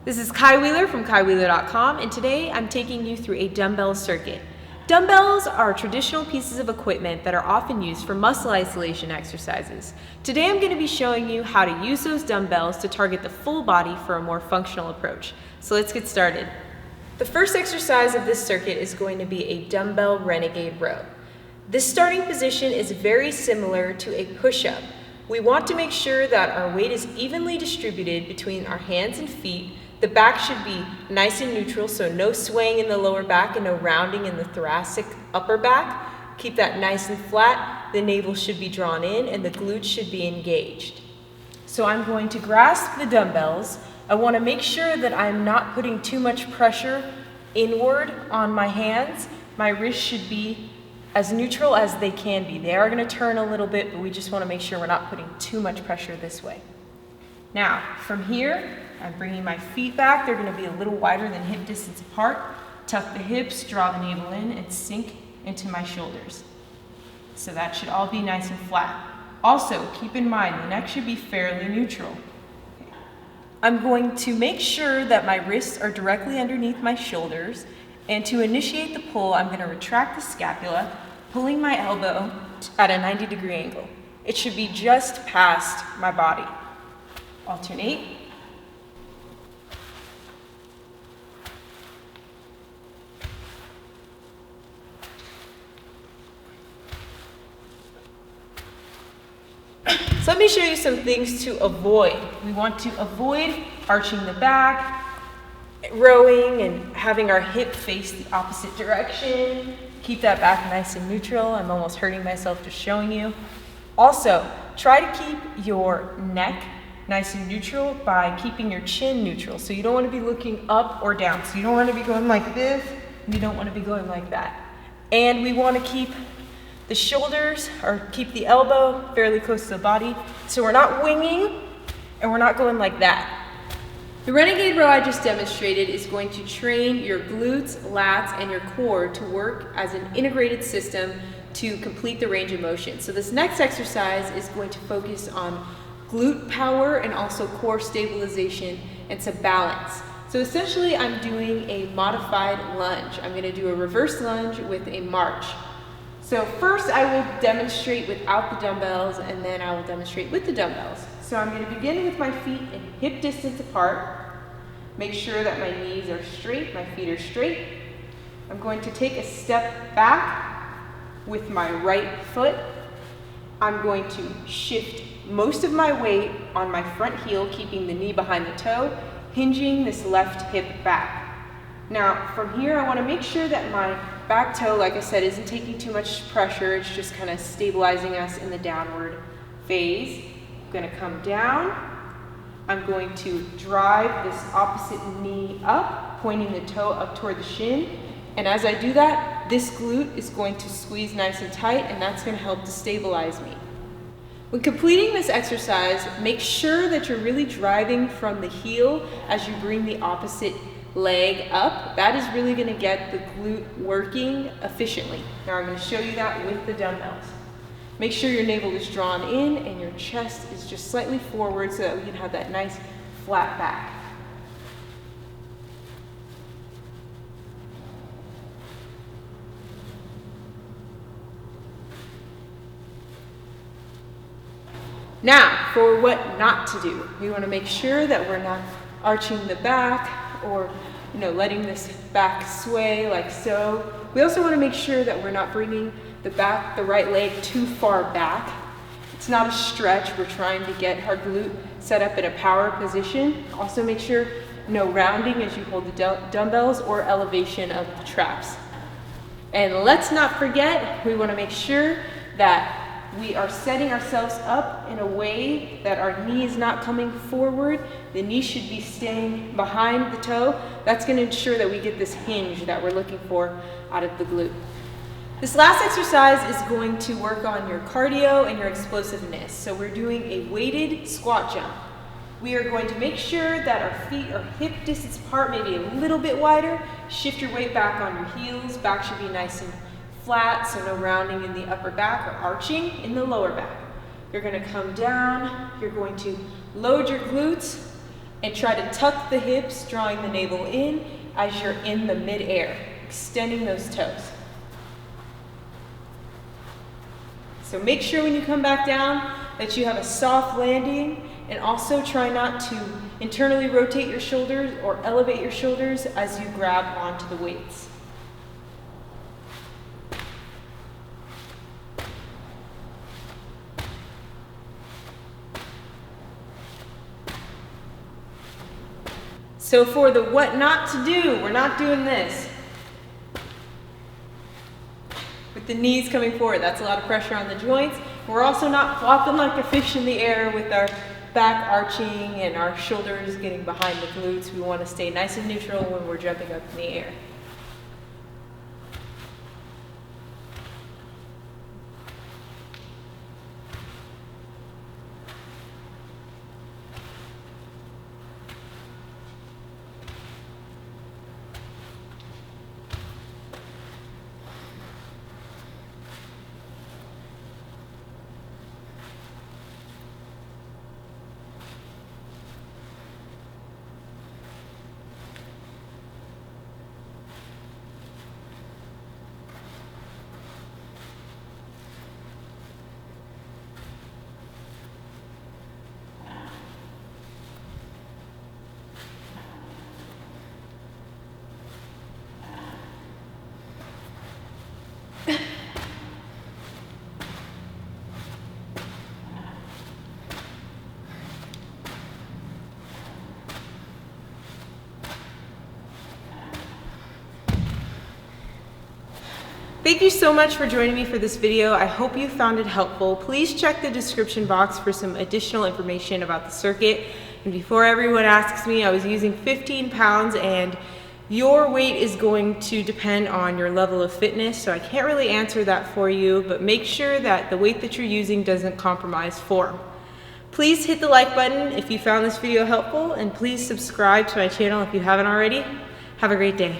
This is Kai Wheeler from KaiWheeler.com, and today I'm taking you through a dumbbell circuit. Dumbbells are traditional pieces of equipment that are often used for muscle isolation exercises. Today I'm going to be showing you how to use those dumbbells to target the full body for a more functional approach. So let's get started. The first exercise of this circuit is going to be a dumbbell Renegade Row. This starting position is very similar to a push-up. We want to make sure that our weight is evenly distributed between our hands and feet. The back should be nice and neutral, so no swaying in the lower back and no rounding in the thoracic upper back. Keep that nice and flat. The navel should be drawn in and the glutes should be engaged. So I'm going to grasp the dumbbells. I want to make sure that I'm not putting too much pressure inward on my hands. My wrists should be as neutral as they can be. They are going to turn a little bit, but we just want to make sure we're not putting too much pressure this way. Now, from here, I'm bringing my feet back. They're going to be a little wider than hip distance apart. Tuck the hips, draw the navel in, and sink into my shoulders. So that should all be nice and flat. Also, keep in mind, the neck should be fairly neutral. Okay. I'm going to make sure that my wrists are directly underneath my shoulders. And to initiate the pull, I'm going to retract the scapula, pulling my elbow at a 90-degree angle. It should be just past my body. Alternate. So let me show you some things to avoid. We want to avoid arching the back, rowing and having our hip face the opposite direction. Keep that back nice and neutral. I'm almost hurting myself just showing you. Also, try to keep your neck nice and neutral by keeping your chin neutral. So you don't want to be looking up or down. So you don't want to be going like this, and you don't want to be going like that. And we want to keep the shoulders, or keep the elbow fairly close to the body. So we're not winging, and we're not going like that. The Renegade Row I just demonstrated is going to train your glutes, lats, and your core to work as an integrated system to complete the range of motion. So this next exercise is going to focus on glute power and also core stabilization and some balance. So essentially I'm doing a modified lunge. I'm going to do a reverse lunge with a march. So first I will demonstrate without the dumbbells and then I will demonstrate with the dumbbells. So I'm going to begin with my feet in hip distance apart. Make sure that my knees are straight, my feet are straight. I'm going to take a step back with my right foot. I'm going to shift most of my weight on my front heel, keeping the knee behind the toe, hinging this left hip back. Now, from here, I want to make sure that my back toe, like I said, isn't taking too much pressure. It's just kind of stabilizing us in the downward phase. I'm going to come down. I'm going to drive this opposite knee up, pointing the toe up toward the shin. And as I do that, this glute is going to squeeze nice and tight, and that's going to help to stabilize me. When completing this exercise, make sure that you're really driving from the heel as you bring the opposite leg up. That is really going to get the glute working efficiently. Now I'm going to show you that with the dumbbells. Make sure your navel is drawn in and your chest is just slightly forward so that we can have that nice flat back. Now, for what not to do. We want to make sure that we're not arching the back or letting this back sway like so. We also want to make sure that we're not bringing the right leg too far back. It's not a stretch. We're trying to get our glute set up in a power position. Also make sure no rounding as you hold the dumbbells or elevation of the traps. And let's not forget, we want to make sure that we are setting ourselves up in a way that our knee is not coming forward. The knee should be staying behind the toe. That's going to ensure that we get this hinge that we're looking for out of the glute. This last exercise is going to work on your cardio and your explosiveness. So we're doing a weighted squat jump. We are going to make sure that our feet are hip distance apart, maybe a little bit wider. Shift your weight back on your heels. Back should be nice and flat, so no rounding in the upper back or arching in the lower back. You're going to come down. You're going to load your glutes And try to tuck the hips, drawing the navel in as you're in the mid-air, extending those toes. So make sure when you come back down that you have a soft landing, and also try not to internally rotate your shoulders or elevate your shoulders as you grab onto the weights. So for the what not to do, we're not doing this. With the knees coming forward, that's a lot of pressure on the joints. We're also not flopping like a fish in the air with our back arching and our shoulders getting behind the glutes. We want to stay nice and neutral when we're jumping up in the air. Thank you so much for joining me for this video. I hope you found it helpful. Please check the description box for some additional information about the circuit. And before everyone asks me, I was using 15 pounds, and your weight is going to depend on your level of fitness, so I can't really answer that for you, but make sure that the weight that you're using doesn't compromise form. Please hit the like button if you found this video helpful, and please subscribe to my channel if you haven't already. Have a great day.